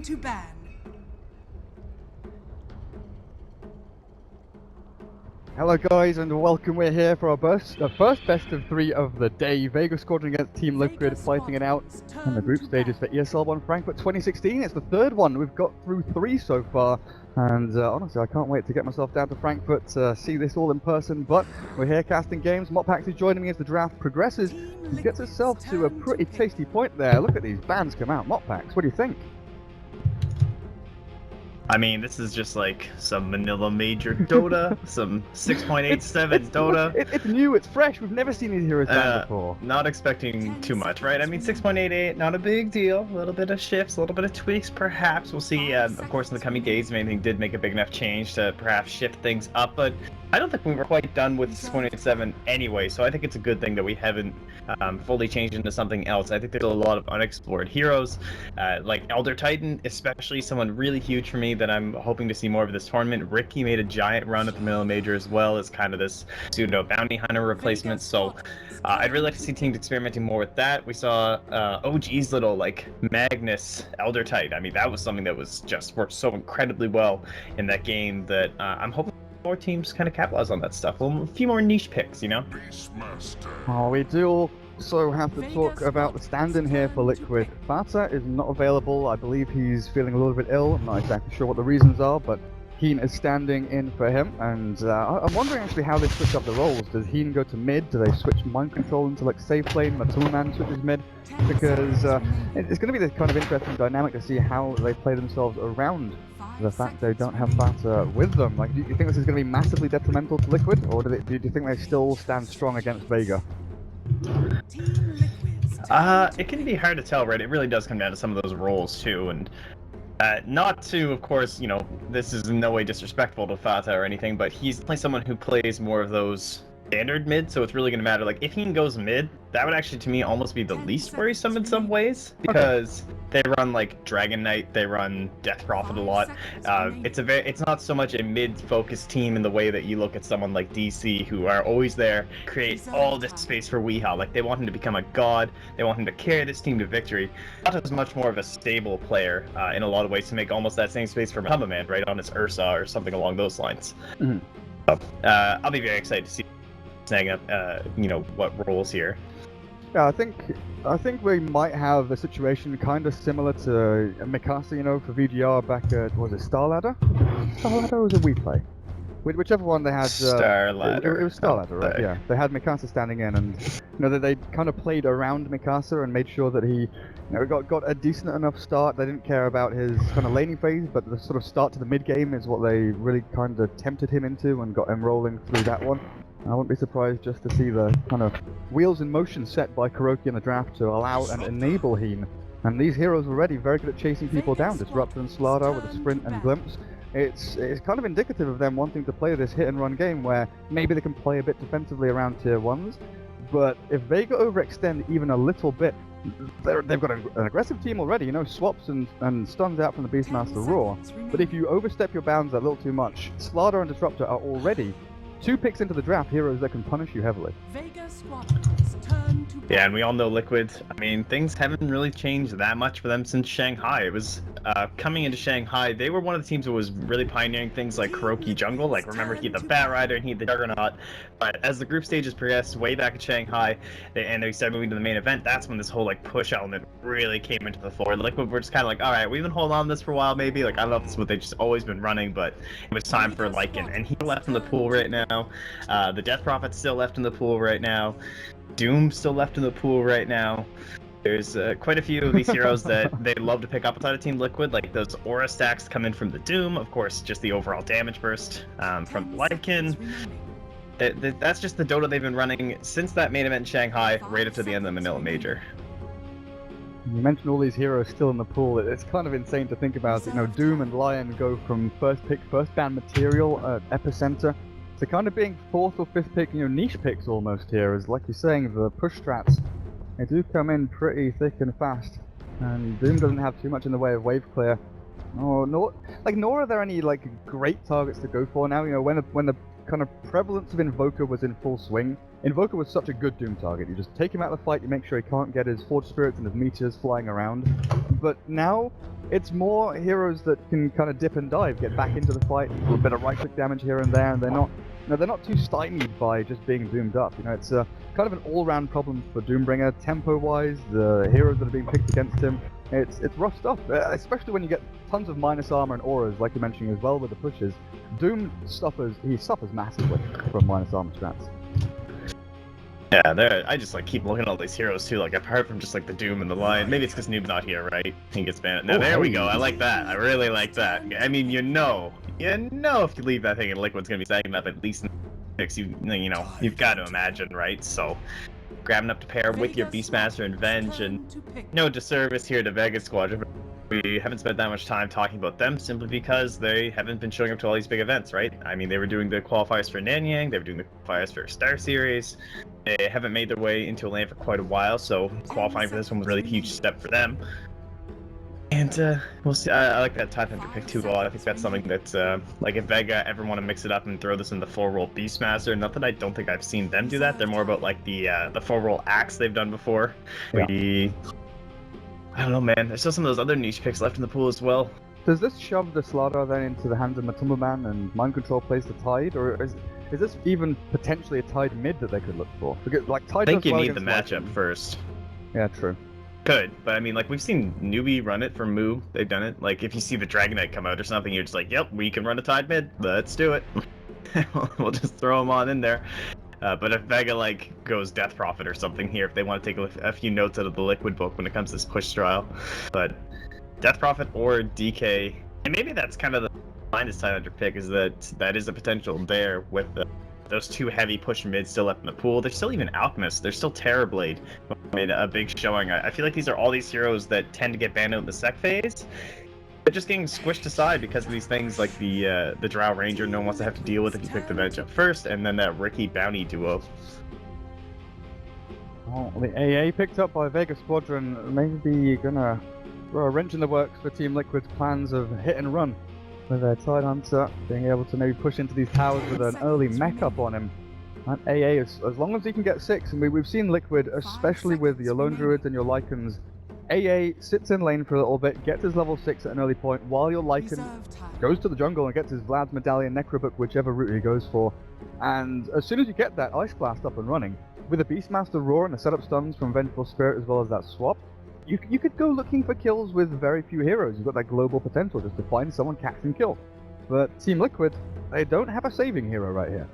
to ban. Hello guys and welcome, we're here for our first best of 3 of the day. Vega Squadron against Team Liquid fighting it out in the group stages for ESL One Frankfurt 2016. It's the third one, we've got through 3 so far. And honestly, I can't wait to get myself down to Frankfurt to see this all in person. But we're here casting games. Moppax is joining me as the draft progresses. He gets itself to a pretty tasty point there. Look at these bans come out. Moppax, what do you think? I mean, this is just like some vanilla major Dota, some 6.87 Dota. It's new, it's fresh, we've never seen these heroes banned before. Not expecting too much, right? I mean, 6.88, not a big deal. A little bit of shifts, a little bit of tweaks, perhaps. We'll see, of course, in the coming days, if anything did make a big enough change to perhaps shift things up, but I don't think we were quite done with 6.87 anyway, so I think it's a good thing that we haven't fully changed into something else. I think there's a lot of unexplored heroes, like Elder Titan, especially someone really huge for me that I'm hoping to see more of this tournament. Ricky made a giant run at the middle major as well as kind of this pseudo bounty hunter replacement, so I'd really like to see teams experimenting more with that. We saw OG's little like Magnus Elder Titan. I mean, that was something that was just worked so incredibly well in that game that I'm hoping more teams kind of capitalize on that stuff. A few more niche picks, you know? Oh, we do also have to talk about the stand-in here for Liquid. Fata is not available. I believe he's feeling a little bit ill. I'm not exactly sure what the reasons are, but Heen is standing in for him. And I'm wondering actually how they switch up the roles. Does Heen go to mid? Do they switch mind control into like safe lane? Matulman switches mid? Because it's going to be this kind of interesting dynamic to see how they play themselves around the fact they don't have Fata with them. Like, do you think this is going to be massively detrimental to Liquid, or do you think they still stand strong against Vega? It can be hard to tell, right? It really does come down to some of those roles too, and not to, of course, you know, this is in no way disrespectful to Fata or anything, but he's like someone who plays more of those standard mid, so it's really going to matter. Like, if he goes mid, that would actually, to me, almost be the least worrisome in some ways, because they run like Dragon Knight, they run Death Prophet a lot. It's not so much a mid-focused team in the way that you look at someone like DC, who are always there, create all this space for Weehaw. Like, they want him to become a god, they want him to carry this team to victory. Fata's much more of a stable player in a lot of ways, to make almost that same space for Mahama Man, right, on his Ursa or something along those lines. Mm-hmm. So, I'll be very excited to see snagging up, you know, what roles here. Yeah, I think we might have a situation kind of similar to Mikasa, you know, for VGR back at, was it Starladder? Starladder or was it WePlay? Whichever one they had. Starladder. It was Starladder, right? Yeah. They had Mikasa standing in, and you know they kind of played around Mikasa and made sure that he, you know, got a decent enough start. They didn't care about his kind of laning phase, but the sort of start to the mid game is what they really kind of tempted him into and got him rolling through that one. I wouldn't be surprised just to see the kind of wheels in motion set by Kuroki in the draft to allow and enable Heen. And these heroes are already very good at chasing people down. Disruptor and Slardar with a sprint and glimpse. It's kind of indicative of them wanting to play this hit and run game where maybe they can play a bit defensively around tier 1s. But if Vega overextend even a little bit, they've got an aggressive team already, you know, swaps and stuns out from the Beastmaster Roar. But if you overstep your bounds a little too much, Slardar and Disruptor are already 2 picks into the draft, heroes that can punish you heavily. Yeah, and we all know Liquid, I mean, things haven't really changed that much for them since Shanghai. It was, coming into Shanghai, they were one of the teams that was really pioneering things like Kuroki Jungle. Like, remember, he had the Bat Rider and he had the Juggernaut. But as the group stages progressed way back at Shanghai, and they started moving to the main event, that's when this whole, like, push element really came into the fore. Liquid were just kind of like, alright, we've been holding on to this for a while, maybe. Like, I don't know if this is what they've just always been running, but it was time for Lycan. And he left in the pool right now. The Death Prophet's still left in the pool right now. Doom still left in the pool right now. There's quite a few of these heroes that they love to pick up outside of Team Liquid, like those aura stacks come in from the Doom, of course, just the overall damage burst from Lycan. That's just the Dota they've been running since that main event in Shanghai, right up to the end of the Manila Major. You mentioned all these heroes still in the pool. It's kind of insane to think about. You know, Doom and Lion go from first pick, first ban material at Epicenter to kind of being 4th or 5th pick, you know, niche picks almost here. As like you're saying, the push strats, they do come in pretty thick and fast. And Doom doesn't have too much in the way of wave clear. Nor are there any like great targets to go for now. You know, when the kind of prevalence of Invoker was in full swing, Invoker was such a good Doom target. You just take him out of the fight, you make sure he can't get his Forge Spirits and his Meteors flying around. But now, it's more heroes that can kind of dip and dive, get back into the fight, a little bit of right-click damage here and there, and they're not, they're not too stymied by just being doomed up. It's a kind of an all-round problem for Doombringer, tempo-wise, the heroes that are being picked against him. It's rough stuff, especially when you get tons of minus armor and auras, like you're mentioning as well with the pushes. Doom suffers massively from minus armor strats. Yeah, I just keep looking at all these heroes too, apart from just the Doom and the Lion. Maybe it's because Noob's not here, right? He gets banned. Now there we go, I like that. I really like that. I mean, you know if you leave that thing in Liquid's gonna be stacking up at least 6, you've got to imagine, right? So, grabbing up to pair with your Beastmaster and Venge, and no disservice here to Vega Squadron. We haven't spent that much time talking about them simply because they haven't been showing up to all these big events, right? I mean, they were doing the qualifiers for Nanyang, they were doing the qualifiers for Star Series. They haven't made their way into a lane for quite a while, so qualifying for this one was a really huge step for them. And we'll see. I like that Tidehunter pick too. Well, I think that's something that's if Vega ever want to mix it up and throw this in the 4-role Beastmaster, not that I don't think I've seen them do that. They're more about the 4-role Axe they've done before. Yeah. I don't know, man. There's still some of those other niche picks left in the pool as well. Does this shove the Slardar then into the hands of Matumbaman and Mind Control plays the Tide, or is this even potentially a Tide mid that they could look for? Because Tide. I think you need the matchup first. Yeah, true. Could, but I mean, we've seen Newbie run it from Moo. They've done it. If you see the Dragon Knight come out or something, you're just yep, we can run a Tide mid. Let's do it. We'll just throw them on in there. But if Vega goes Death Prophet or something here, if they want to take a few notes out of the Liquid book when it comes to this push trial, but Death Prophet or DK, and maybe that's kind of the minus Tidehunter pick, is that is a potential there with those two heavy push mids still left in the pool. There's still even Alchemist. There's still Terrorblade. Made a big showing. I feel like these are all these heroes that tend to get banned out in the sec phase. They're just getting squished aside because of these things like the Drow Ranger no one wants to have to deal with if you pick the bench up first, and then that Ricky Bounty duo. Well, the AA picked up by Vega Squadron maybe gonna throw a wrench in the works for Team Liquid's plans of hit and run with their Tidehunter being able to maybe push into these towers with an early mech up on him. And AA, as long as he can get 6, and we've seen Liquid, especially with your Lone Druids and your Lycans, AA sits in lane for a little bit, gets his level 6 at an early point, while your Lycan goes to the jungle and gets his Vlad's Medallion Necrobook, whichever route he goes for. And as soon as you get that Ice Blast up and running, with a Beastmaster Roar and the setup stuns from Vengeful Spirit as well as that swap, you could go looking for kills with very few heroes. You've got that global potential just to find someone catch and kill. But Team Liquid, they don't have a saving hero right here.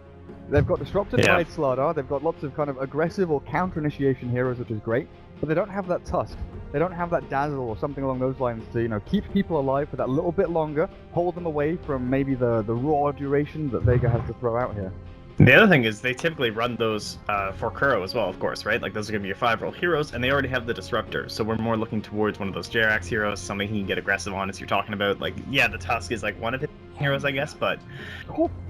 They've got Disrupted Tide Slardar, they've got lots of kind of aggressive or counter-initiation heroes, which is great, but they don't have that Tusk. They don't have that Dazzle or something along those lines to, keep people alive for that little bit longer, hold them away from maybe the raw duration that Vega has to throw out here. The other thing is they typically run those for Kuro as well, of course, right? Those are going to be your 5-role heroes, and they already have the Disruptor, so we're more looking towards one of those Jerax heroes, something he can get aggressive on, as you're talking about. Yeah, the Tusk is one of his heroes, I guess, but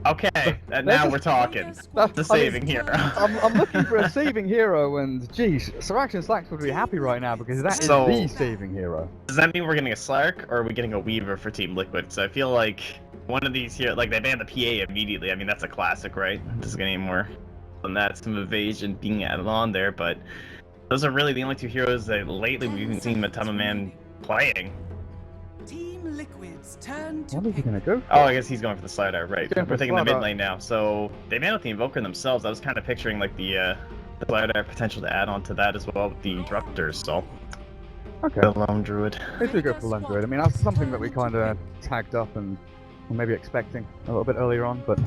okay, now we're talking. That's the saving hero. I'm looking for a saving hero, and geez, Sirac Slacks would be happy right now because that is the saving hero. Does that mean we're getting a Slark, or are we getting a Weaver for Team Liquid? So I feel like one of these here, they banned the PA immediately. I mean, that's a classic, right? This is getting more than that, some evasion being added on there, but those are really the only two heroes that lately we've even seen Matumbaman playing. Team Liquid's turn to what is he gonna go for? Oh, I guess he's going for the Slardar, right? We're taking the mid lane now. So they banned out the Invoker themselves. I was kind of picturing the Slardar potential to add on to that as well with the Disruptors, so. Okay. The Lone Druid. They do go for Lone Druid. I mean, that's something that we kind of tagged up and were maybe expecting a little bit earlier on, but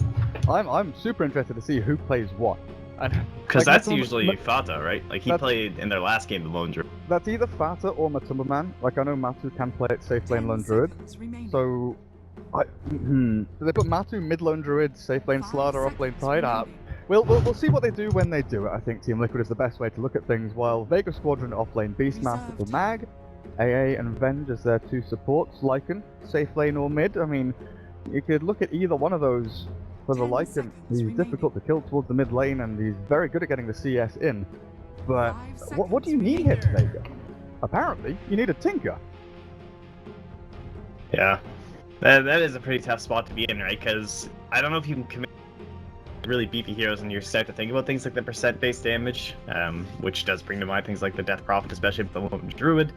I'm super interested to see who plays what. Because that's usually Fata, right? He played in their last game the Lone Druid. That's either Fata or Matumbaman. I know Matu can play it safe lane Lone Druid. So, do they put Matu mid Lone Druid, safe lane Slardar, off lane Tide? We'll see what they do when they do it. I think Team Liquid is the best way to look at things, while Vega Squadron off lane Beastmaster for Mag, AA and Venge as their 2 supports, Lycan, safe lane or mid. I mean, you could look at either one of those for the Lycan. He's difficult to kill towards the mid lane, and he's very good at getting the CS in. But what do you need here to Vega? Apparently, you need a Tinker. Yeah, that is a pretty tough spot to be in, right? Because I don't know if you can commit really beefy heroes and you start to think about things like the percent-based damage, which does bring to mind things like the Death Prophet, especially with the Lone Druid.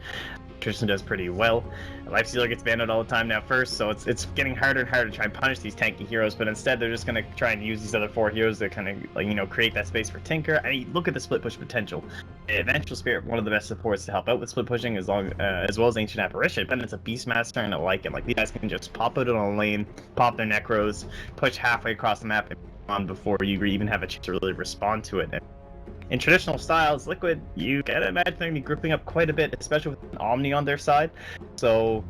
Tristan does pretty well. Lifestealer gets banned all the time now first, so it's getting harder and harder to try and punish these tanky heroes, but instead they're just going to try and use these other 4 heroes to kind of, like, you know, create that space for Tinker. I mean, look at the split push potential. Eventual Spirit, one of the best supports to help out with split pushing, as well as Ancient Apparition, but it's a Beastmaster, and I like it. Like, these guys can just pop out on a lane, pop their Necros, push halfway across the map, and on before you even have a chance to really respond to it. In traditional styles, Liquid, you gotta imagine they're gonna be grouping up quite a bit, especially with an Omni on their side. So,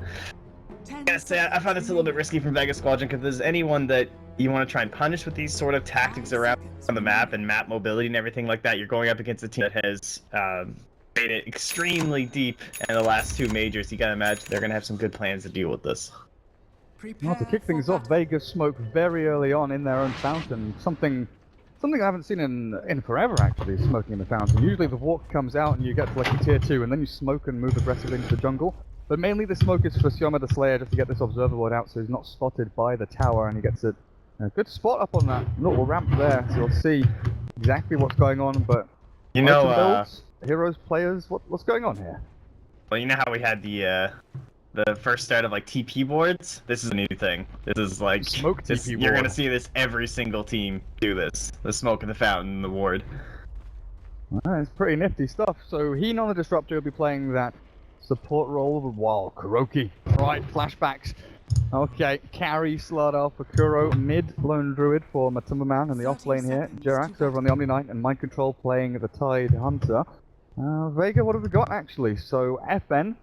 I gotta say, I find this a little bit risky from Vega Squadron, because if there's anyone that you want to try and punish with these sort of tactics around on the map and map mobility and everything like that, you're going up against a team that has made it extremely deep in the last 2 majors. You gotta imagine they're gonna have some good plans to deal with this. Well, to kick things off, Vega smoked very early on in their own fountain. Something I haven't seen in forever, actually, smoking in the fountain. Usually the walk comes out and you get to like a tier 2, and then you smoke and move aggressively into the jungle. But mainly the smoke is for Syoma the Slayer, just to get this Observer Ward out so he's not spotted by the tower, and he gets a good spot up on that little ramp there, so you'll see exactly what's going on. But you know, builds, heroes, players, what's going on here? Well, you know how we had the first start of like TP boards? This is a new thing. This is like smoke TP you're gonna see this every single team do this. The smoke in the fountain, the ward. It's pretty nifty stuff. So Heen on the Disruptor will be playing that support role while Kuroki. Right, flashbacks. Okay, carry slot off for Kuro, mid Lone Druid for Matumbaman in the off lane here. Jerax over on the Omni Knight and Mind Control playing the Tide Hunter. Vega, what have we got actually? So FN.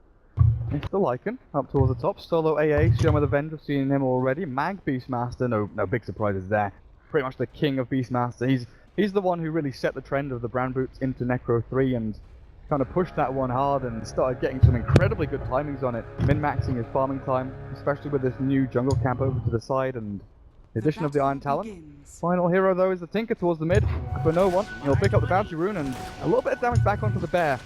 It's the Lycan, up towards the top. Solo AA, Syoma the Vendor, seen him already. Mag Beastmaster, no big surprises there. Pretty much the king of Beastmaster. He's the one who really set the trend of the Brand Boots into Necro 3 and kind of pushed that one hard and started getting some incredibly good timings on it. Min-maxing his farming time, especially with this new jungle camp over to the side and the addition of the Iron Talon. Final hero though is the Tinker towards the mid for no one. He'll pick up the Bounty Rune and a little bit of damage back onto the Bear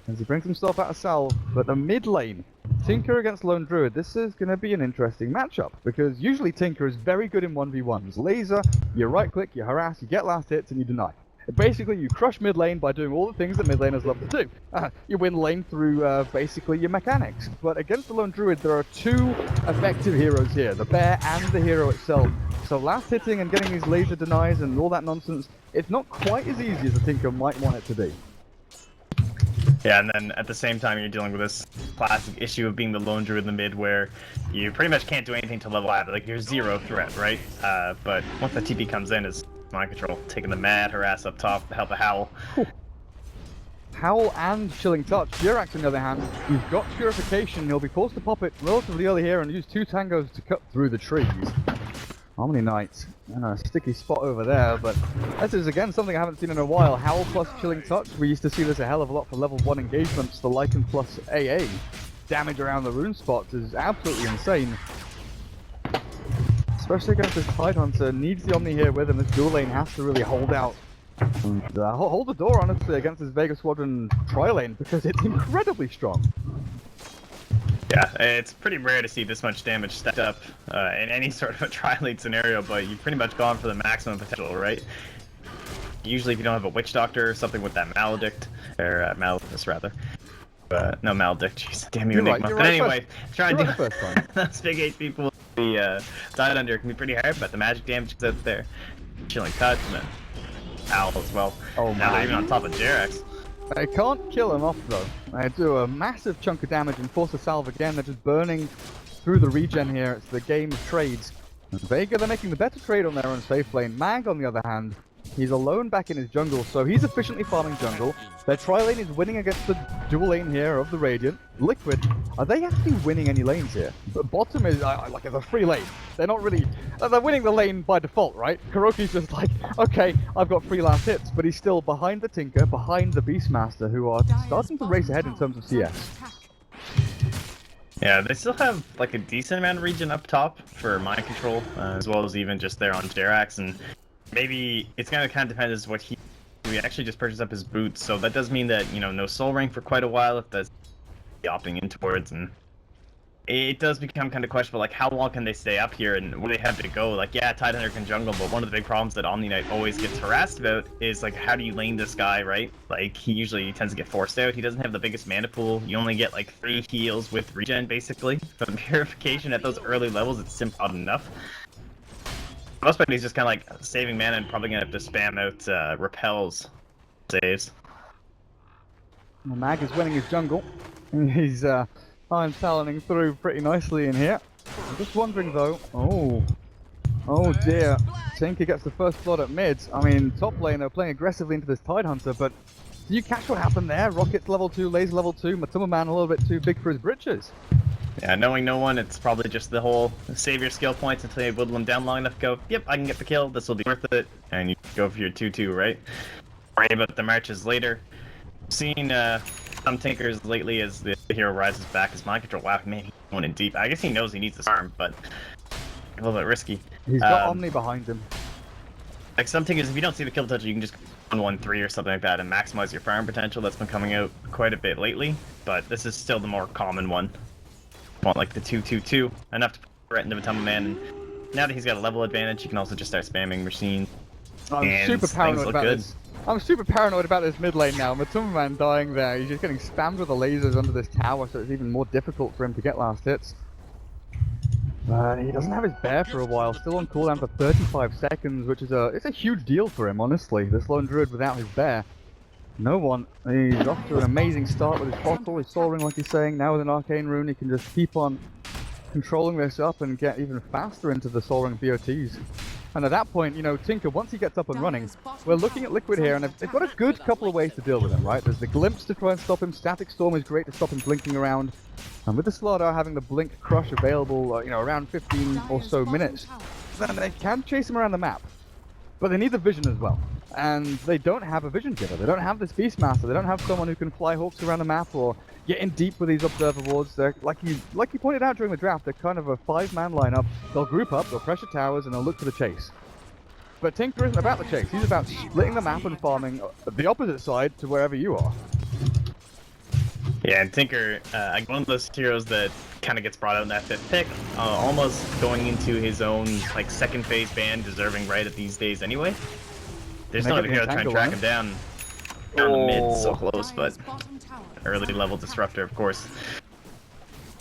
as he brings himself out of salve. But the mid lane, Tinker against Lone Druid, this is going to be an interesting matchup, because usually Tinker is very good in 1v1s. Laser, you right click, you harass, you get last hits and you deny. Basically you crush mid lane by doing all the things that mid laners love to do. You win lane through basically your mechanics. But against the Lone Druid there are 2 effective heroes here, the Bear and the hero itself. So last hitting and getting these laser denies and all that nonsense, it's not quite as easy as the Tinker might want it to be. Yeah, and then at the same time you're dealing with this classic issue of being the Lone Druid in the mid, where you pretty much can't do anything to level out. Like, you're 0 threat, right? But once the TP comes in, is Mind Control taking the mad harass up top to help a Howl. Whew. Howl and Chilling Touch. Jerax, on the other hand, you've got Purification. He'll be forced to pop it relatively early here and use 2 tangos to cut through the trees. Omni Knight and a sticky spot over there, but this is again something I haven't seen in a while. Howl plus Chilling Touch. We used to see this a hell of a lot for level 1 engagements. The Lycan plus AA. Damage around the rune spots is absolutely insane. Especially against this Tide Hunter, needs the Omni here with him. This dual lane has to really hold out. And hold the door, honestly, against this Vega Squadron tri-lane, because it's incredibly strong. Yeah, it's pretty rare to see this much damage stacked up in any sort of a tri-lane scenario, but you've pretty much gone for the maximum potential, right? Usually if you don't have a Witch Doctor or something with that Maledict, or Maledictus rather. No, Maledict, jeez, damn you, Enigma. But anyway, trying to do those big HP pools, the Tide Under can be pretty hard, but the magic damage is out there. Chilling Touch, and then Owl as well. Oh, now they're even on top of Jerax. I can't kill him off though. I do a massive chunk of damage and force a salve again. They're just burning through the regen here. It's the game of trades. And Vega, they're making the better trade on their own safe lane. Mag, on the other hand, he's alone back in his jungle, so he's efficiently farming jungle. Their tri-lane is winning against the dual lane here of the Radiant. Liquid, are they actually winning any lanes here? But bottom is like it's a free lane. They're not really... they're winning the lane by default, right? Kuroki's just like, okay, I've got 3 last hits, but he's still behind the Tinker, behind the Beastmaster, who are starting to race ahead in terms of CS. Yeah, they still have like a decent amount of regen up top for Mind Control, as well as even just there on Jerax, and maybe it's gonna kind of depend as what he actually just purchased up his boots, so that does mean that, you know, no soul ring for quite a while if that's opting in towards, and it does become kind of questionable, like how long can they stay up here and where they have to go. Like, yeah, Tidehunter can jungle, but one of the big problems that Omni Knight always gets harassed about is like, how do you lane this guy, right? Like, he usually tends to get forced out. He doesn't have the biggest mana pool. You only get like 3 heals with regen, basically. From purification at those early levels, it's simply not enough. Most part, he's just kind of like saving mana and probably gonna have to spam out repels saves. Well, Mag is winning his jungle. He's iron taloning through pretty nicely in here. I'm just wondering though. Oh dear. Tinker gets the first blood at mids. I mean, top lane, they're playing aggressively into this Tidehunter, but do you catch what happened there? Rocket's level 2, Laser level 2, Matuma Man a little bit too big for his britches. Yeah, knowing no one, it's probably just the whole save your skill points until you whittle them down long enough, go, yep, I can get the kill, this will be worth it, and you go for your 2-2, right? Worry about the marches later. Seen some Tinkers lately as the hero rises back, his mind control, wow, man, he's going in deep. I guess he knows he needs this arm, but a little bit risky. He's got Omni behind him. Like some Tinkers, if you don't see the kill touch, you can just 1-1-3 or something like that and maximize your farm potential. That's been coming out quite a bit lately, but this is still the more common one. Want like the 2-2-2, enough to threaten the Matuma Man, and now that he's got a level advantage, he can also just start spamming machines. I'm super paranoid about this. I'm super paranoid about this mid lane now. Matuma Man dying there. He's just getting spammed with the lasers under this tower, so it's even more difficult for him to get last hits. He doesn't have his bear for a while, still on cooldown for 35 seconds, which is it's a huge deal for him, honestly. This lone druid without his bear. No one. He's off to an amazing start with his bottle, his soul ring like he's saying. Now with an arcane rune, he can just keep on controlling this up and get even faster into the soul ring BOTs. And at that point, you know, Tinker, once he gets up and running, we're looking at Liquid here, and they've got a good couple of ways to deal with him, right? There's the Glimpse to try and stop him, Static Storm is great to stop him blinking around, and with the Slardar having the Blink Crush available, you know, around 15 or so minutes, then they can chase him around the map. But they need the vision as well. And they don't have a vision giver. They don't have this Beastmaster. They don't have someone who can fly hawks around the map or get in deep with these observer wards. They're, like you pointed out during the draft, they're kind of a 5-man lineup. They'll group up, they'll pressure towers, and they'll look for the chase. But Tinker isn't about the chase. He's about splitting the map and farming the opposite side to wherever you are. Yeah, and Tinker, one of those heroes that kind of gets brought out in that 5th pick, almost going into his own like second phase ban, deserving right at these days anyway. There's no other hero trying to track him down the mid, so close, but early level disruptor, of course,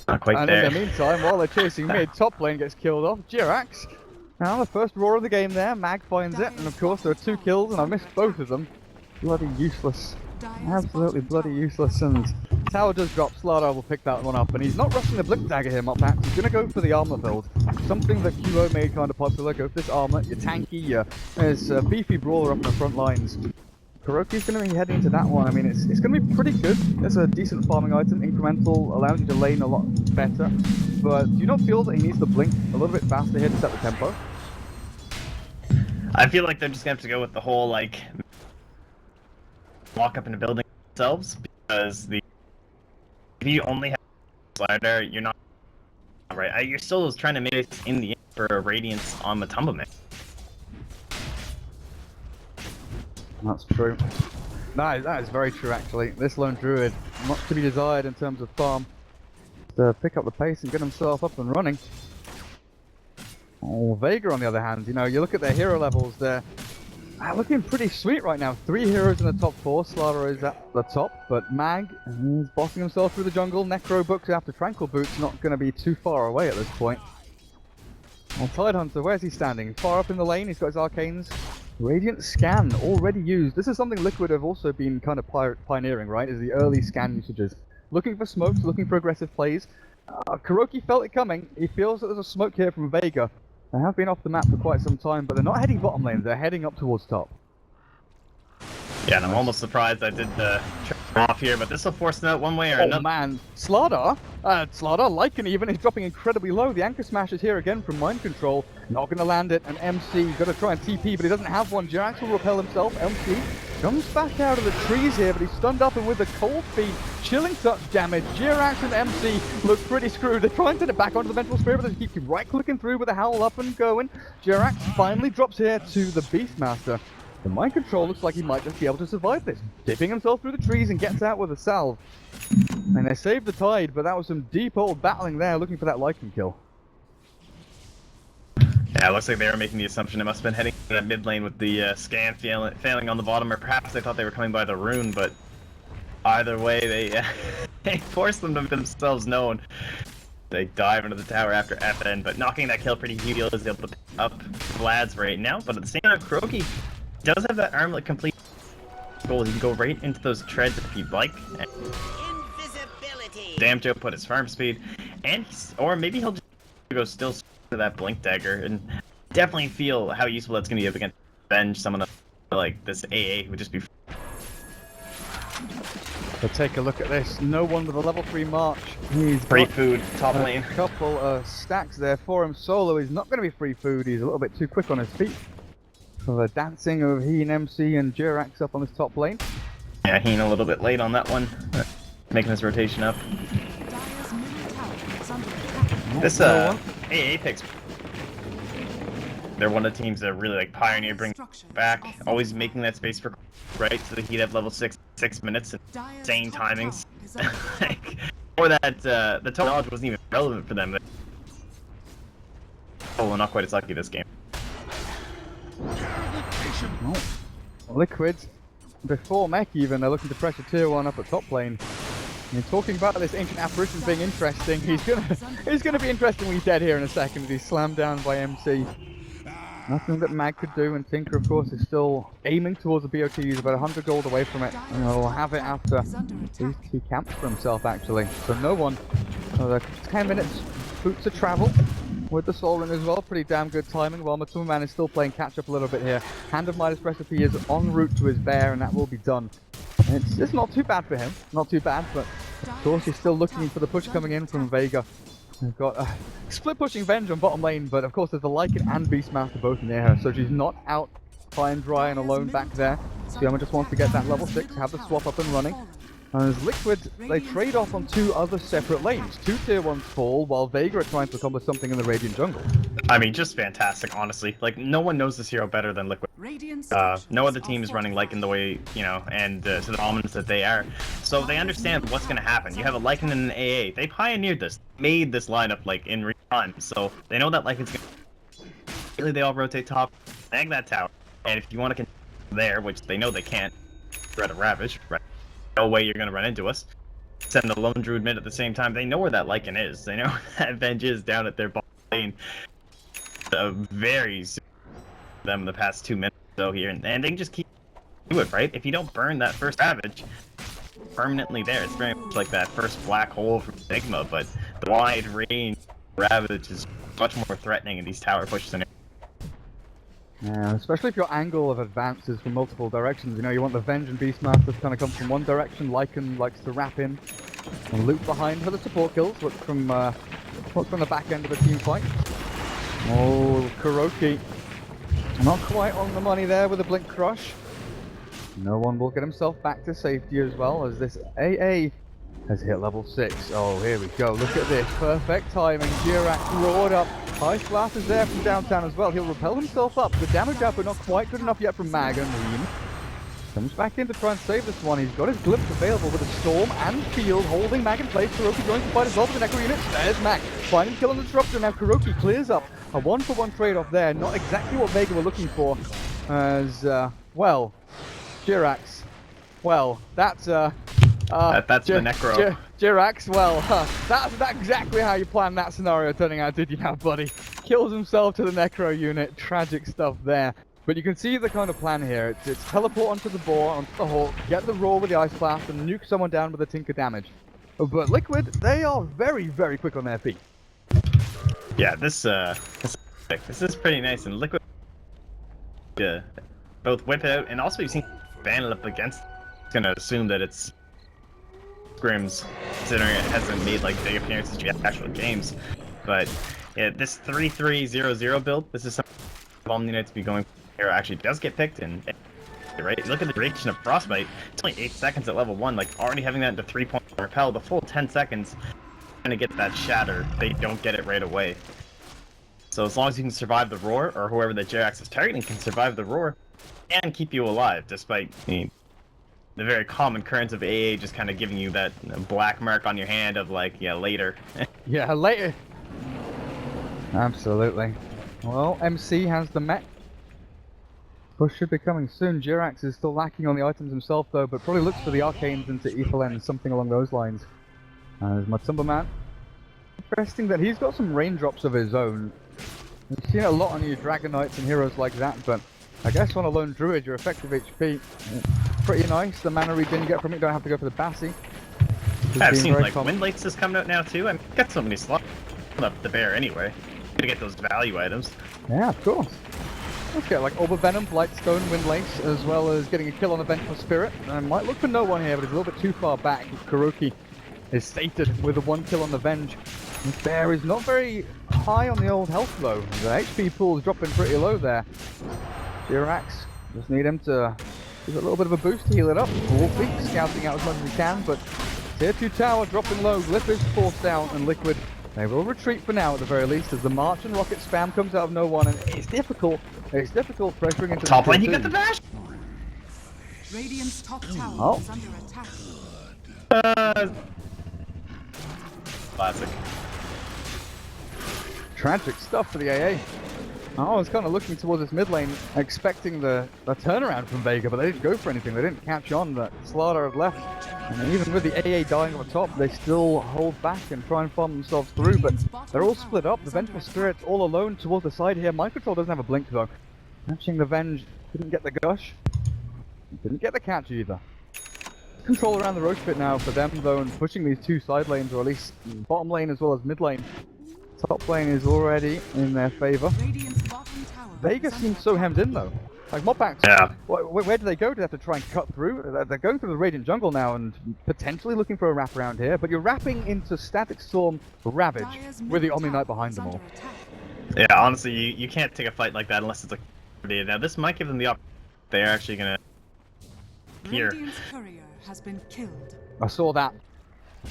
not quite and there. In the meantime, while they're chasing mid, top lane gets killed off. Jirax, now the first roar of the game there. Mag finds it, and of course there are 2 kills, and I missed both of them. Bloody useless. Absolutely bloody useless, and tower does drop. Slardar will pick that one up, and he's not rushing the Blink Dagger here, Moppack. He's going to go for the armor build. Something that QO made kind of popular. Go for this armor, you're tanky, there's a beefy brawler up in the front lines. Kuroki's going to be heading into that one. I mean, it's going to be pretty good. It's a decent farming item, incremental, allows you to lane a lot better. But do you not feel that he needs to blink a little bit faster here to set the tempo? I feel like they're just going to have to go with the whole, like, walk up in a building themselves, because if you only have slider, you're not right. You're still trying to make it in the end for a radiance on Matuma Man. That's true. That is very true, actually. This lone druid, much to be desired in terms of farm. To pick up the pace and get himself up and running. Oh, Vega, on the other hand, you know, you look at their hero levels, they're looking pretty sweet right now. 3 heroes in the top 4. Slardar is at the top, but Mag is bossing himself through the jungle. Necro books after Tranquil Boots, not going to be too far away at this point. Well, Tidehunter, where's he standing? Far up in the lane, he's got his arcanes. Radiant Scan, already used. This is something Liquid have also been kind of pioneering, right? Is the early scan usages. Looking for smokes, looking for aggressive plays. Kuroki felt it coming. He feels that there's a smoke here from Vega. They have been off the map for quite some time, but they're not heading bottom lane, they're heading up towards top. Yeah, and I'm almost surprised I did the off here, but this will force them out one way or another. Oh man, Slardar, Lycan even, is dropping incredibly low. The Anchor Smash is here again from Mind Control. Not going to land it, and MC got to try and TP, but he doesn't have one. Jirax will repel himself. MC comes back out of the trees here, but he's stunned up, and with the cold feet, chilling touch damage, Jirax and MC look pretty screwed. They're trying to turn it back onto the Mental Spirit, but they keep right-clicking through with the Howl up and going. Jirax finally drops here to the Beastmaster. The mind control looks like he might just be able to survive this. Dipping himself through the trees and gets out with a salve. And they saved the tide, but that was some deep old battling there, looking for that Lycan kill. Yeah, it looks like they were making the assumption it must have been heading to that mid lane with the scan failing on the bottom, or perhaps they thought they were coming by the rune, but either way, they forced them to make themselves known. They dive into the tower after FN, but knocking that kill pretty huge, is able to pick up Vlad's right now, but at the same time, Kuroki does have that armlet complete goal. He can go right into those treads if he'd like. Invisibility. Damn Joe put his farm speed, and or maybe he'll just go still to that blink dagger, and definitely feel how useful that's going to be against Avenge. Someone like this AA would just be. So take a look at this. No one with a level 3 march. He's Free got food, top lane. a couple of stacks there for him. Solo is not going to be free food. He's a little bit too quick on his feet. So the dancing of he and MC and Jirax up on this top lane. Yeah, Heen a little bit late on that one, making his rotation up. Dire's middle tower is under attack. This AA picks. They're one of the teams that really like pioneer, bring back, always making that space for right, so that he'd have level 6 minutes and insane timings. Like, or that the total knowledge wasn't even relevant for them. Oh, well, not quite as lucky this game. Oh. Liquids, before Mech even, they're looking to pressure tier 1 up at top lane. And talking about this ancient apparition being interesting, he's gonna be interesting when he's dead here in a second. He's slammed down by MC. Nothing that Mag could do, and Tinker, of course, is still aiming towards the BOT. He's about 100 gold away from it, and he'll have it after he camps for himself, actually. So no one. 10 minutes, boots of travel with the Soul Ring as well. Pretty damn good timing, while Matuma Man is still playing catch-up a little bit here. Hand of Midas recipe is en route to his bear, and that will be done. And it's not too bad for him. Not too bad, but of course he's still looking for the push coming in from Vega. We've got split pushing Venge on bottom lane, but of course there's the Lycan and Beastmaster both near her, so she's not out high and dry and alone back there. Sioma just wants to get that level 6, have the swap up and running. As Liquid, they trade off on 2 other separate lanes. 2 tier 1s fall, while Vega are trying to accomplish something in the Radiant jungle. I mean, just fantastic, honestly. Like, no one knows this hero better than Liquid. No other team is running Lycan the way, you know, and to the dominance that they are. So they understand what's going to happen. You have a Lycan and an AA. They pioneered this, made this lineup, like, in real time. So they know that Lycan's going to... Really, they all rotate top, snag that tower. And if you want to continue there, which they know they can't, threat a Ravage, right? No way you're going to run into us. Send the Lone Druid mid at the same time. They know where that Lycan is. They know that Venge is down at their bottom lane. Very soon for them in the past 2 minutes or so here. And they can just keep do it, right? If you don't burn that first Ravage, permanently there. It's very much like that first black hole from Sigma, but the wide range Ravage is much more threatening in these tower push scenarios. Yeah, especially if your angle of advance is from multiple directions. You know, you want the Venge and Beastmaster to kind of come from one direction. Lycan likes to wrap in and loop behind for the support kills. What's from the back end of a team fight. Oh, Kuroki. Not quite on the money there with a Blink Crush. No one will get himself back to safety as well, as this AA has hit level 6. Oh, here we go. Look at this. Perfect timing. Jirax roared up. Ice Blast is there from downtown as well. He'll repel himself up. The damage output not quite good enough yet from Mag and Heen. Comes back in to try and save this one. He's got his glimpse available with a Storm and Shield holding Mag in place. Kuroki joins the fight as well with the Necro unit. There's Mag. Finding kill on the Disruptor. Now Kuroki clears up. A 1-for-1 trade-off there. Not exactly what Vega were looking for. As, well, Jirax. Well, that's the Necro. Jirax, well, that's exactly how you planned that scenario turning out, did you now, buddy? Kills himself to the Necro unit. Tragic stuff there. But you can see the kind of plan here. It's teleport onto the boar, onto the Hawk, get the roar with the Ice Blast, and nuke someone down with the Tinker damage. But Liquid, they are very, very quick on their feet. Yeah, this is pretty nice, and Liquid both whip it out, and also you've seen ban it up against. It's gonna assume that it's Scrims, considering it hasn't made like big appearances in actual games. But yeah, this 3-3-0-0 build, this is something Omni Knights be going here actually does get picked, and right, look at the duration of Frostbite. It's only 8 seconds at level 1, like already having that into 3-point repel, the full 10 seconds to get that shatter, they don't get it right away. So as long as you can survive the roar, or whoever that Jirax is targeting can survive the roar, and keep you alive, despite the very common occurrence of AA just kind of giving you that black mark on your hand of like, yeah, later. Yeah, later. Absolutely. Well, MC has the mech. Push should be coming soon. Jirax is still lacking on the items himself though, but probably looks for the arcanes into Ethelend, something along those lines. As Matumba Man. Interesting that he's got some raindrops of his own. We've seen a lot on your Dragon Knights and heroes like that, but I guess on a lone druid, your effective HP, pretty nice. The mana regen you get from it, don't have to go for the Bassi. I've seen like Wind Lakes is coming out now too. I mean, got so many slots up the bear anyway. To get those value items. Yeah, of course. Let's get like Orb of Venom, Blightstone, Windlace, as well as getting a kill on the Vengeful Spirit. And might look for no one here, but it's a little bit too far back. Kuroki is sated with a 1 kill on the Venge. This bear is not very high on the old health though. The HP pool is dropping pretty low there. Jirax, just need him to give it a little bit of a boost to heal it up. Wolfie scouting out as much as he can, but Tier 2 tower dropping low. Glyph is forced down, and Liquid, they will retreat for now at the very least, as the March and Rocket spam comes out of no one, and it's difficult. It's difficult pressuring into top the lane. You got the bash. Radiant's top tower Oh. is under attack. Classic. Tragic stuff for the AA. I was kind of looking towards this mid lane, expecting the turnaround from Vega, but they didn't go for anything. They didn't catch on that Slaughter had left. And even with the AA dying on the top, they still hold back and try and farm themselves through, but they're all split up. The Vengeful Spirit's all alone towards the side here. Microtrol doesn't have a blink though. Catching the Venge, didn't get the gush. Didn't get the catch either. Control around the Roach Pit now for them though, and pushing these two side lanes, or at least bottom lane as well as mid lane. Top lane is already in their favor. Radiant's bottom tower Vega is under seems so hemmed in though. Like Mopax, Yeah. where do they go? Do they have to try and cut through? They're going through the Radiant Jungle now and potentially looking for a wraparound here, but you're wrapping into Static Storm Ravage with the Omni Knight behind them all. Yeah, honestly, you can't take a fight like that unless it's like now. This might give them the opportunity. They're actually gonna here. Radiant's courier has been killed. I saw that.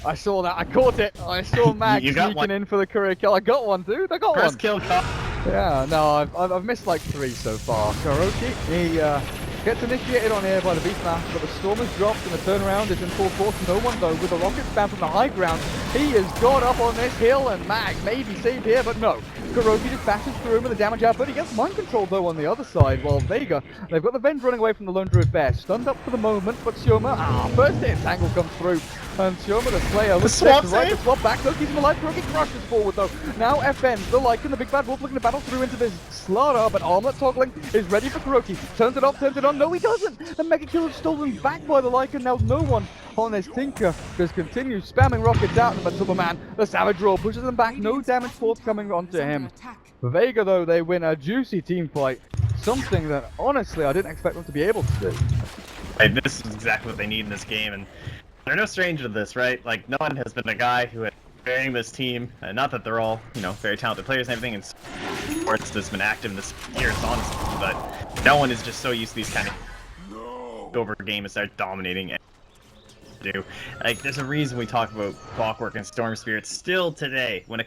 I saw that. I caught it. I saw Mag You got sneaking one. in for the courier kill. I got one, dude. I got First one. kill caught. Yeah, no, I've missed like 3 so far. Kuroki, he gets initiated on here by the Beastmaster, but the storm has dropped and the turnaround is in full force. No one though, with the rocket spam from the high ground. He has got up on this hill and Mag may be saved here, but no. Kuroki just bashes through him with the damage output. He gets mind control though on the other side, while Vega, they've got the Venge running away from the Lone Druid Bear. Stunned up for the moment, but Sioma, first hit angle comes through. And Sioma the Slayer looks to right to swap back. Look, he's in the light. Kuroki crushes forward though. Now FN, the Lycan, the big bad wolf looking to battle through into this Slaughter, but Armlet toggling is ready for Kuroki. Turns it off, turns it on. No, he doesn't. The Mega Kill is stolen back by the Lycan. Now no one on this Tinker just continues spamming rockets out of the Superman. The Savage Roar pushes them back. No damage forthcoming onto him. Vega though, they win a juicy team fight. Something that honestly I didn't expect them to be able to do. Hey, this is exactly what they need in this game, and they're no stranger to this, right? Like, no one has been a guy who has been this team, and not that they're all, you know, very talented players and everything, and sports that's been active in this years, honestly, but no one is just so used to these kind of over game and start dominating and do. Like, there's a reason we talk about Clockwork and Storm Spirit still today, when a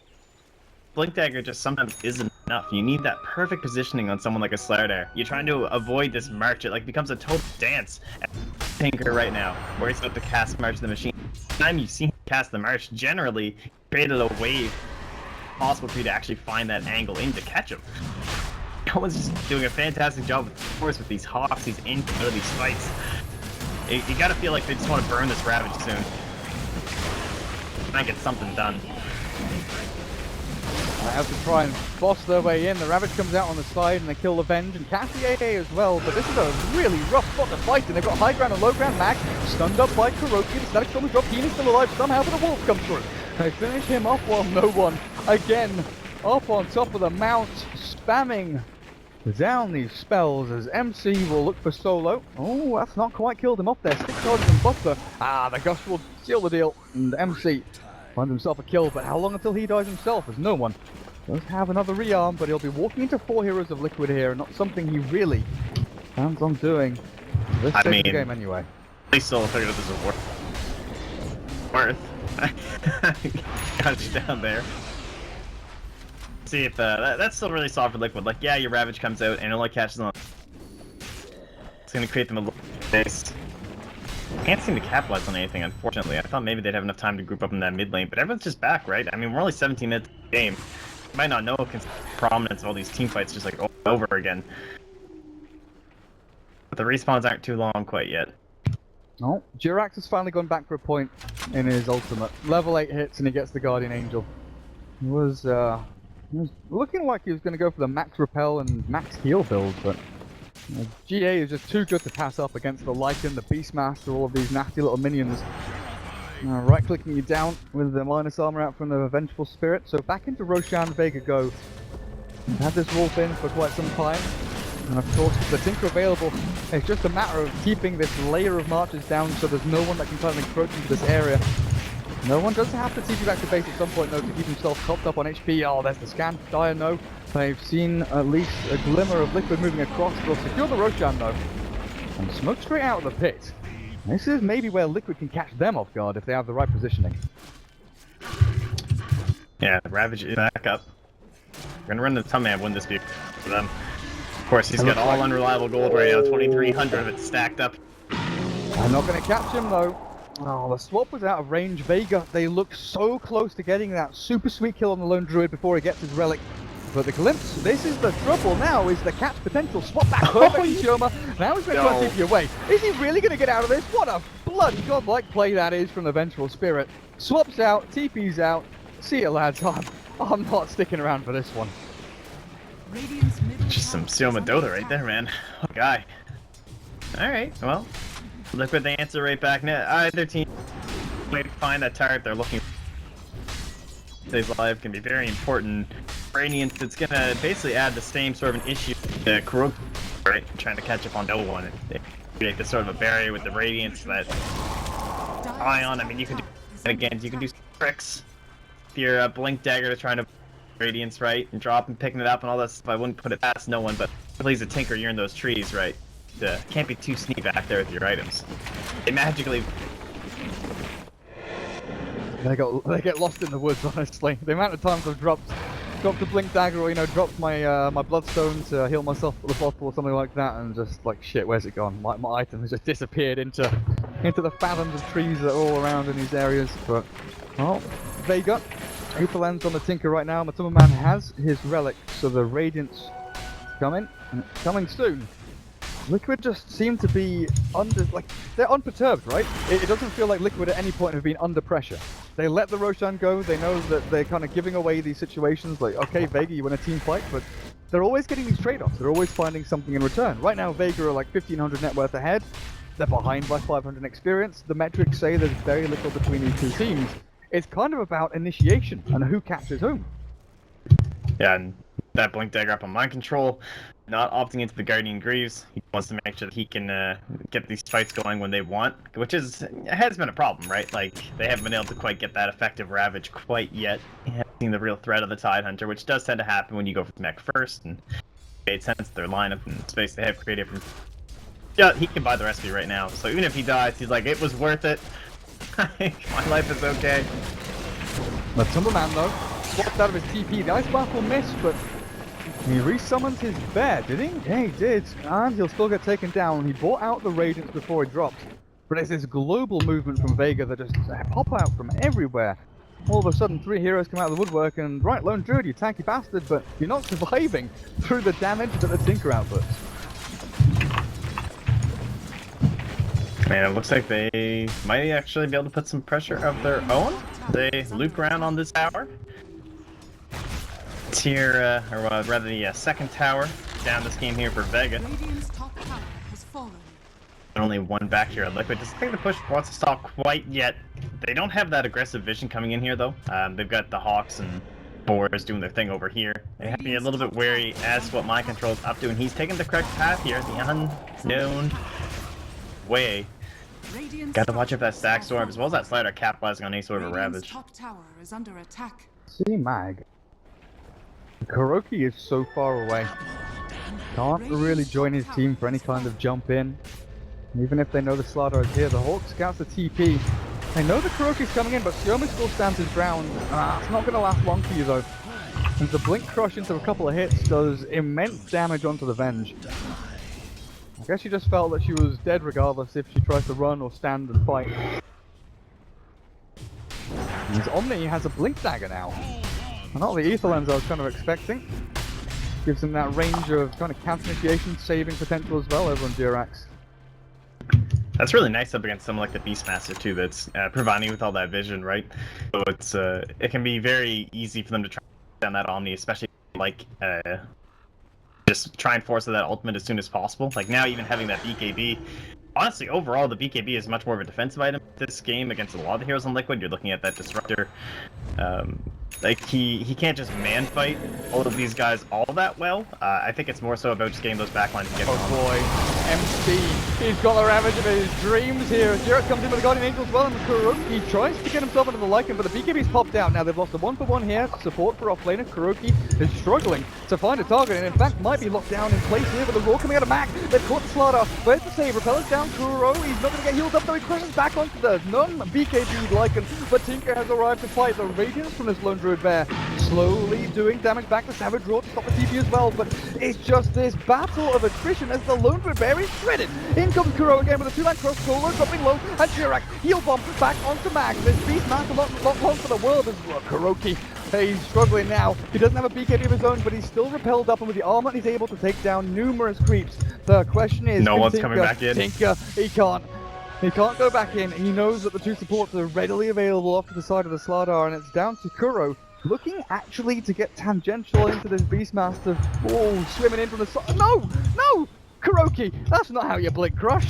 Blink Dagger just sometimes isn't enough. You need that perfect positioning on someone like a Slaughter. You're trying to avoid this march. It like becomes a total dance at Tinker right now, where he's about to cast March the Machine. The time you see him cast the March, generally created a wave possible for you to actually find that angle in to catch him. No one's just doing a fantastic job, of course, with these Hawks, these in out of these fights. You gotta feel like they just want to burn this Ravage soon. Try and get something done. They have to try and boss their way in. The Ravage comes out on the side and they kill the Venge and catch the AA as well. But this is a really rough spot to fight in. They've got high ground and low ground. Mag stunned up by Kuroki. The Static Storm has dropped. Keen is still alive somehow, but the Wolf comes through. They finish him off while no one, again, up on top of the mount, spamming down these spells as MC will look for solo. Oh, that's not quite killed him off there. 6 charges and Buster. The Gush will seal the deal. And MC finds himself a kill, but how long until he dies himself? As no one does have another rearm, but he'll be walking into 4 heroes of Liquid here, and not something he really plans on doing this stage of the game anyway. They still figured out this is worth. Got you down there. See if that's still really solid for Liquid. Like, yeah, your Ravage comes out and it only catches on gonna create them a little space. Can't seem to capitalize on anything, unfortunately. I thought maybe they'd have enough time to group up in that mid lane, but everyone's just back, right? I mean, we're only 17 minutes in the game. You might not know the prominence of all these team fights just like over again. But the respawns aren't too long quite yet. Oh, Jirax has finally gone back for a point in his ultimate. Level 8 hits and he gets the Guardian Angel. He was looking like he was going to go for the max repel and max heal build, but GA is just too good to pass up against the Lycan, the Beastmaster, all of these nasty little minions. Right-clicking you down with the minus armor out from the Vengeful Spirit. So back into Roshan, Vega go. We've had this wolf in for quite some time. And of course, with the Tinker available, it's just a matter of keeping this layer of marches down so there's no one that can kind of encroach into this area. No one does have to TP back to base at some point though to keep himself topped up on HP. Oh, there's the scan. Dire no. They've seen at least a glimmer of Liquid moving across. They'll secure the Roshan though. And smoke straight out of the pit. This is maybe where Liquid can catch them off guard if they have the right positioning. Yeah, Ravage is back up. We're gonna run the Tumman and win this beat for them. Of course, he's got all unreliable gold right now, 2,300 of it stacked up. I'm not going to catch him though. Oh, the swap was out of range. Vega, they look so close to getting that super sweet kill on the lone druid before he gets his relic. But the glimpse, this is the trouble now, is the catch potential. Swap back perfectly, Shoma. Now he's going to try to TP away. Is he really going to get out of this? What a bloody godlike play that is from the Vengeful Spirit. Swaps out, TP's out. See you lads, I'm not sticking around for this one. Just some Sioma Dota right there, man. What a guy. Alright, well, Liquid the answer right back now. Either team might find that turret they're looking for. Stays alive can be very important. Radiance, it's gonna basically add the same sort of an issue to Kurok, right? Trying to catch up on no one. They create this sort of a barrier with the Radiance that Ion, I mean, you can do it again, you can do tricks. If you're a Blink Dagger to try to Radiance, right, and drop and picking it up and all that stuff, I wouldn't put it past no one, but if he's a Tinker, you're in those trees, right? Can't be too sneaky back there with your items. They magically... They get lost in the woods, honestly. The amount of times I've dropped a Blink Dagger or, you know, dropped my my Bloodstone to heal myself with a bottle or something like that, and just like, shit, where's it gone? My item has just disappeared into the fathoms of trees that are all around in these areas, but... well, Vega. April ends on the Tinker right now. Matuma Man has his relic, so the Radiance coming, and it's coming soon. Liquid just seem to be they're unperturbed, right? It doesn't feel like Liquid at any point have been under pressure. They let the Roshan go, they know that they're kind of giving away these situations, like, okay, Vega, you win a team fight, but they're always getting these trade-offs, they're always finding something in return. Right now, Vega are like 1,500 net worth ahead, they're behind by 500 experience, the metrics say there's very little between these two teams. It's kind of about initiation and who captures whom. Yeah, and that Blink Dagger up on mind control, not opting into the Guardian Greaves. He wants to make sure that he can get these fights going when they want, which has been a problem, right? Like, they haven't been able to quite get that effective Ravage quite yet. They haven't seen the real threat of the Tidehunter, which does tend to happen when you go for the mech first, and it made sense their lineup and space they have created from... yeah, he can buy the recipe right now, so even if he dies, he's like, it was worth it. My life is okay. The Timberman though, swapped out of his TP. The Ice Blast will miss, but he resummons his bear, did he? Yeah, he did. And he'll still get taken down. He bought out the Radiance before he dropped. But it's this global movement from Vega that just pop out from everywhere. All of a sudden, 3 heroes come out of the woodwork and, right, Lone Druid, you tanky bastard, but you're not surviving through the damage that the Tinker outputs. Man, it looks like they might actually be able to put some pressure of their own. They loop around on this tower. Tier, or rather the second tower down this game here for Vega. Radiant's top tower has fallen. Only one back here at Liquid. Doesn't think the push wants to stop quite yet. They don't have that aggressive vision coming in here though. They've got the Hawks and Boars doing their thing over here. They have to be a little bit wary as to what Mind Control's up to, and he's taking the correct path here, the unknown way. Gotta watch out for that stack storm as well as that slider capitalizing on any sort of a Ravage. Top tower is under attack. See, Mag. Kuroki is so far away. Can't really join his team for any kind of jump in. Even if they know the Slardar is here, the Hawk scouts the TP. They know the Kuroki's coming in, but Xiaomi still stands his ground. It's not going to last long for you though. And the Blink Crush into a couple of hits does immense damage onto the Venge. I guess she just felt that she was dead regardless if she tries to run or stand and fight. And Omni has a blink dagger now. And not the ether lens I was kind of expecting. Gives him that range of kind of counter initiation, saving potential as well over on Durax. That's really nice up against someone like the Beastmaster too, that's providing you with all that vision, right? So it's it can be very easy for them to try down that Omni, especially like just try and force that ultimate as soon as possible. Like now, even having that BKB. Honestly, overall, the BKB is much more of a defensive item this game against a lot of the heroes on Liquid. You're looking at that Disruptor. Like, he can't just man-fight all of these guys all that well. I think it's more so about just getting those backlines and getting Oh boy, MC, he's got the ravage of his dreams here. Jarrett comes in with the Guardian Angel as well, and Kuroki tries to get himself into the Lycan, but the BKB's popped out. Now they've lost a 1-for-1 here. Support for offlaner. Kuroki is struggling to find a target, and in fact might be locked down in place here with the roar coming out of Mac. They've caught the Slaughter. Where's the save? Repellers down Kuro. He's not going to get healed up, though. He crashes back onto the non-BKB Lycan, but Tinker has arrived to fight. The radiance from this Lone Druid Bear slowly doing damage back to Savage Roar to stop the TP as well, but it's just this battle of attrition as the Lone Druid Bear is shredded. In comes Kuro again with a 2-line cross, Solo dropping low, and Chirac heal bomb back onto Mag. This Beastmaster not long for the world as well. Kuroki, he's struggling now. He doesn't have a BKB of his own, but he's still repelled up, and with the armor he's able to take down numerous creeps. The question is, no one's Tinker, coming back in. Tinker, he can't go back in. He knows that the two supports are readily available off to the side of the Slardar, and it's down to Kuro, looking actually to get tangential into this Beastmaster. Oh, swimming in from the side. No! No! Kuroki, that's not how you blink crush.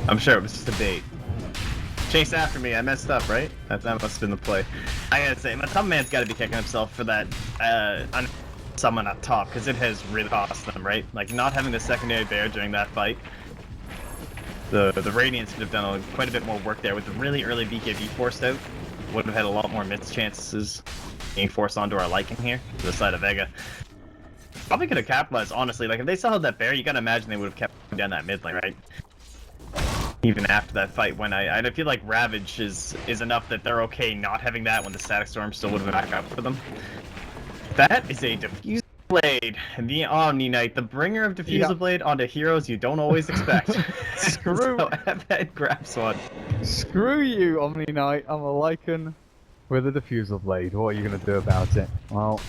I'm sure it was just a bait. Chase after me, I messed up, right? That must have been the play. I gotta say, some man's gotta be kicking himself for that someone up top, because it has really cost them, right? Like, not having the secondary bear during that fight. The Radiants could have done quite a bit more work there with the really early BKB forced out. Would have had a lot more miss chances being forced onto our liking here, to the side of Vega. Probably could have capitalized, honestly. Like, if they still had that bear, you gotta imagine they would have kept down that mid lane, right? Even after that fight, when I feel like Ravage is enough that they're okay not having that when the Static Storm still would have been back up for them. That is a Diffusal Blade, the Omni Knight, the bringer of Diffusal Blade onto heroes you don't always expect. Screw. So Evan grabs one. Screw you, Omni Knight. I'm a Lycan with a Diffusal Blade. What are you gonna do about it? Well,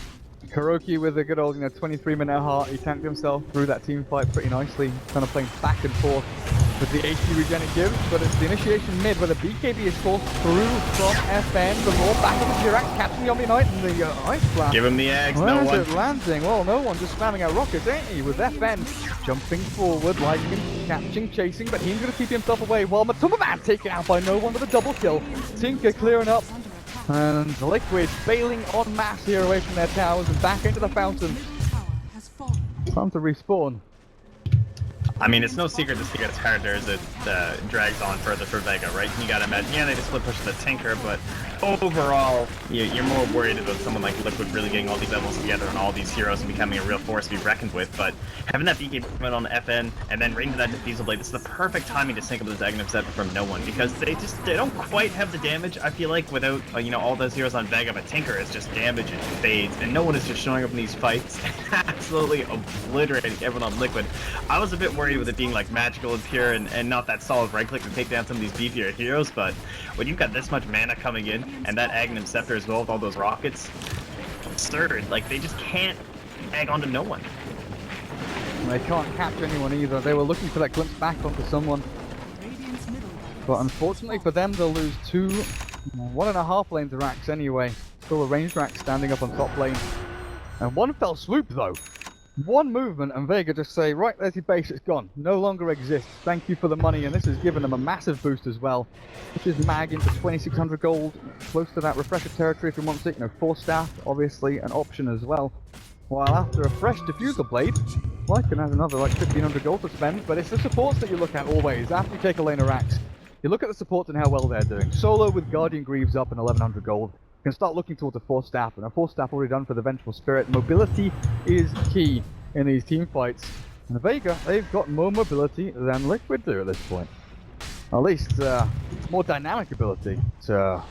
Kuroki with a good old 23-minute heart. He tanked himself through that team fight pretty nicely, kind of playing back and forth with the HP regen it gives, but it's the initiation mid where the BKB is forced through from FN. The roar back into Jirac, catching the Omni Knight and the Ice Blast. Give him the eggs, Where no is one. it landing? Well, no one, just spamming out rockets, ain't he? With FN jumping forward, like him, catching, chasing, but he's going to keep himself away while Matuma taken out by no one with a double kill. Tinker clearing up. And Liquid bailing en masse here away from their towers and back into the fountain. Time to respawn. I mean, it's no secret this gets harder as it drags on further for Vega, right? You gotta imagine, yeah, they just split push the Tinker, but overall, you're more worried about someone like Liquid really getting all these levels together and all these heroes and becoming a real force to be reckoned with, but having that BK movement on FN and then right into that Diffusal Blade, this is the perfect timing to sync up this Aghanim Scepter from no one, because they don't quite have the damage, I feel like, without, all those heroes on Vega, but Tinker is just damage and fades, and no one is just showing up in these fights and absolutely obliterating everyone on Liquid. I was a bit worried with it being like magical and pure and not that solid right click to take down some of these beefier heroes, but when you've got this much mana coming in and that Aghanim Scepter as well with all those rockets, absurd. Like, they just can't egg onto no one. They can't capture anyone either. They were looking for that glimpse back onto someone, but unfortunately for them they'll lose 1.5 lanes of racks anyway. Still a ranged rack standing up on top lane, and one fell swoop though. One movement and Vega just say, right, there's your base, it's gone. No longer exists. Thank you for the money, and this has given them a massive boost as well. Which is Mag into 2600 gold, close to that refresher territory if you want it. 4 staff, obviously, an option as well. While after a fresh Diffusal Blade, Lycan has another 1500 gold to spend, but it's the supports that you look at always. After you take a lane of racks, you look at the supports and how well they're doing. Solo with Guardian Greaves up and 1100 gold. You can start looking towards a 4 staff, and a 4 staff already done for the Vengeful Spirit. Mobility is key in these team fights. And Vega, they've got more mobility than Liquid do at this point. At least, more dynamic ability to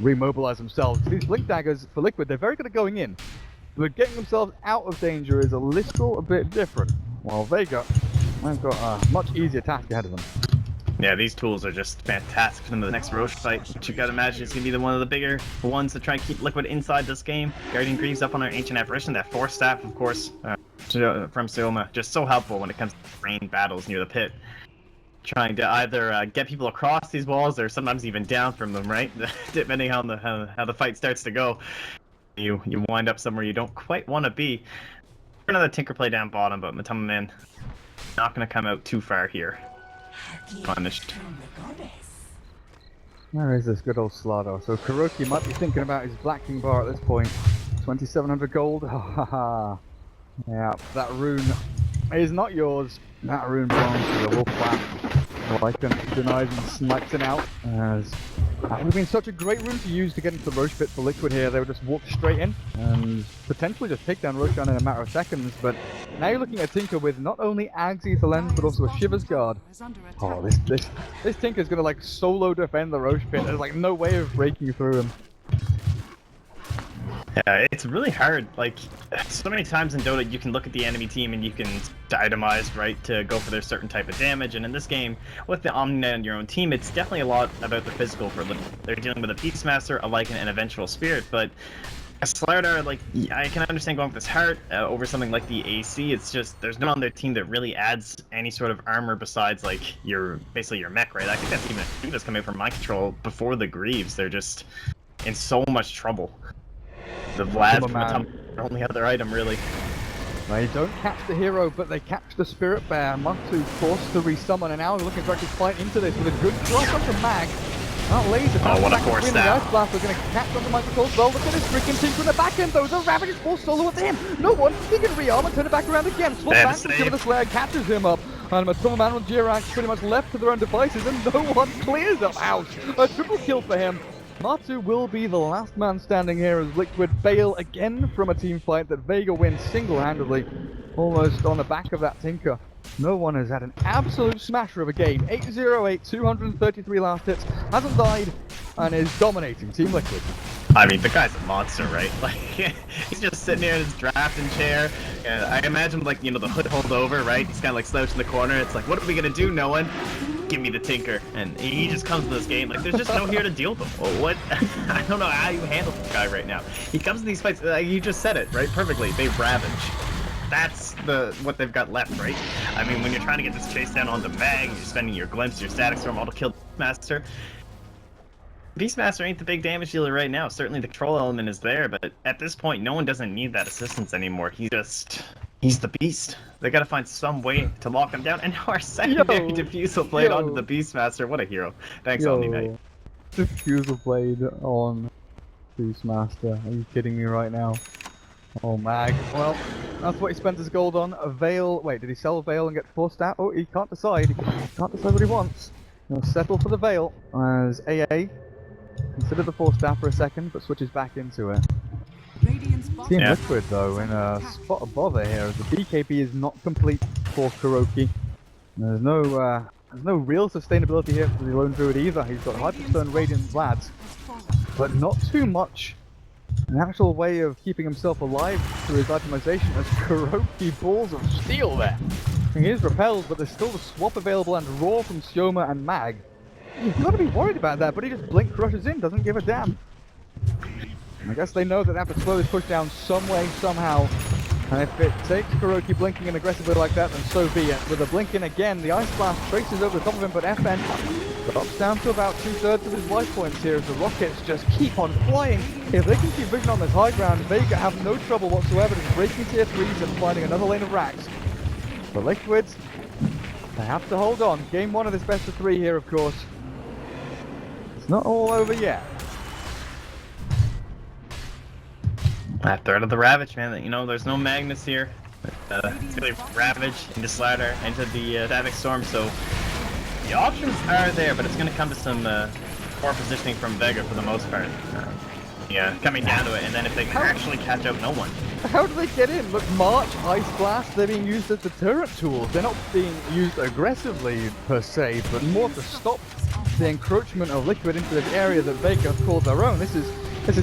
remobilize themselves. These Blink Daggers for Liquid, they're very good at going in. But getting themselves out of danger is a little bit different. while Vega, they've got a much easier task ahead of them. Yeah, these tools are just fantastic for the next Roche fight, which you gotta imagine is gonna be one of the bigger ones to try and keep Liquid inside this game. Guardian Greaves up on our Ancient Apparition, that Force Staff, of course, from Sioma, just so helpful when it comes to rain battles near the pit. Trying to either get people across these walls or sometimes even down from them, right? Depending on how the fight starts to go. You wind up somewhere you don't quite want to be. Another Tinker play down bottom, but Matama Man not going to come out too far here. Punished. Where is this good old Slaughter? So Kuroki might be thinking about his Black King bar at this point. 2,700 gold. Yeah, that rune is not yours. That rune belongs to the Wolf Clan. Lycan denies and snipes it out. As that would have been such a great rune to use to get into the Roche pit for Liquid here. They would just walk straight in and potentially just take down Roshan in a matter of seconds. But now you're looking at Tinker with not only Ag's Ether Lens but also a Shiver's Guard. Oh, this Tinker's gonna like solo defend the Roche pit. There's like no way of breaking through him. Yeah, it's really hard. Like, so many times in Dota, you can look at the enemy team and you can itemize, right, to go for their certain type of damage. And in this game, with the Omninet on your own team, it's definitely a lot about the physical for them. They're dealing with a Beastmaster, a Lycan, and a Vengeful Spirit. But a Slardar, like, I can understand going for this heart over something like the AC. It's just, there's no one on their team that really adds any sort of armor besides, like, basically your mech, right? I think that's even a that's coming from my control before the Greaves. They're just in so much trouble. The Vlad from the only other item, really. They don't catch the hero, but they catch the Spirit Bear. Matu forced to resummon, and now they're looking to actually fight into this with a good cross onto Mag. That laser. Oh, what a force staff. The Ice Blast are going to catch onto Michael Cole's well. Look at this freaking Tinker in the back end, though. The Ravage is forced solo at him. No one. He can rearm and turn it back around again. Swap back to give it a Slayer, catches him up. And Matoma Man and Jirax pretty much left to their own devices, and no one clears them. Ouch. A triple kill for him. Matu will be the last man standing here as Liquid bail again from a team fight that Vega wins single-handedly, almost on the back of that Tinker. No one has had an absolute smasher of a game. 808, 233 last hits, hasn't died, and is dominating Team Liquid. I mean, the guy's a monster, right? Like, he's just sitting here in his drafting chair. And I imagine, like, you know, the hood hold over, right? He's kind of like slouched in the corner. It's like, what are we gonna do, no one? Give me the Tinker. And he just comes to this game like, there's just no here to deal with him. Well, what? I don't know how you handle this guy right now. He comes to these fights, you just said it, right? Perfectly. They ravage. That's what they've got left, right? I mean, when you're trying to get this chase down on the Mag, you're spending your Glimpse, your Static Storm, all to kill Beastmaster. Beastmaster ain't the big damage dealer right now. Certainly the control element is there, but at this point, no one doesn't need that assistance anymore. He's the beast. They gotta find some way to lock him down. And now our secondary Diffusal Blade onto the Beastmaster. What a hero. Thanks, Omni Knight. Diffusal Blade on Beastmaster. Are you kidding me right now? Oh, Mag. Well, that's what he spent his gold on. A Veil. Wait, did he sell a Veil and get forced out? Oh, he can't decide. He can't decide what he wants. He'll settle for the Veil as AA. Consider the Force Staff for a second, but switches back into it. Team Liquid, though, in a spot of bother here, as the BKB is not complete for Kuroki. There's no real sustainability here for the Lone Druid either. He's got Hyperstone, Radiant, Vlads, but not too much. An actual way of keeping himself alive through his itemization as Kuroki balls of steel there. He is repelled, but there's still the swap available and Raw from Sioma and Mag. You've got to be worried about that, but he just blink crushes in, doesn't give a damn. I guess they know that they have to slow this push down some way, somehow. And if it takes Kuroki blinking in aggressively like that, then so be it. With a blink in again, the Ice Blast traces over the top of him, but FN drops down to about 2/3 of his life points here as the rockets just keep on flying. If they can keep vision on this high ground, Vega have no trouble whatsoever just breaking tier 3s and finding another lane of racks. The Liquids, they have to hold on. Game 1 of this best of 3 here, of course. It's not all over yet. That third of the Ravage, man. You know, there's no Magnus here. It's really Ravage into Slider, into the Static Storm, so the options are there, but it's going to come to some poor positioning from Vega for the most part. Yeah, coming down to it, and then if they can actually catch up, no one. How do they get in? Look, March, Ice Blast, they're being used as deterrent tools. They're not being used aggressively, per se, but more to stop the encroachment of Liquid into this area that Vega have called their own. This is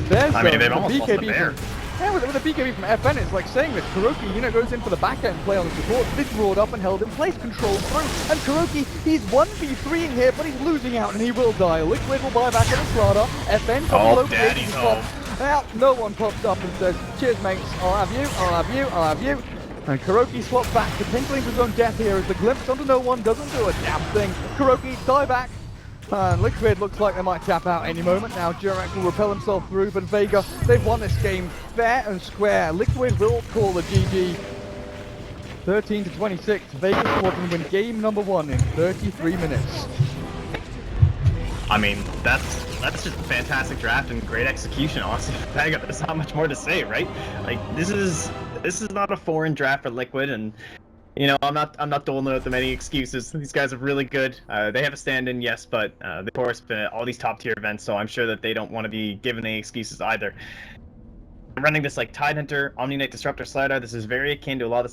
their zone. I mean, they've almost lost the bear. Yeah, with a BKB from FN, it's like saying that Kuroki, you know, goes in for the back end play on the support. This brought up and held in place, controlled through. And Kuroki, he's 1v3ing here, but he's losing out and he will die. Liquid will buy back on the Slaughter. FN comes low, daddy's home. Now, no one pops up and says, cheers mates, I'll have you, I'll have you, I'll have you. And Kuroki swaps back, potentially into his own death here as the glimpse onto no one doesn't do a damn thing. Kuroki, die back. And Liquid looks like they might tap out any moment now. Jurek will repel himself through, but Vega, they've won this game fair and square. Liquid will call the GG. 13-26, Vega Squadron win game number 1 in 33 minutes. I mean, that's just a fantastic draft and great execution, honestly. Vega, there's not much more to say, right? Like, this is not a foreign draft for Liquid, and you know, I'm not doling out them any excuses. These guys are really good. They have a stand-in, yes, but they of course been at all these top-tier events, so I'm sure that they don't want to be given any excuses either. Running this like Tidehunter, Omni Knight Disruptor Slider, this is very akin to a lot of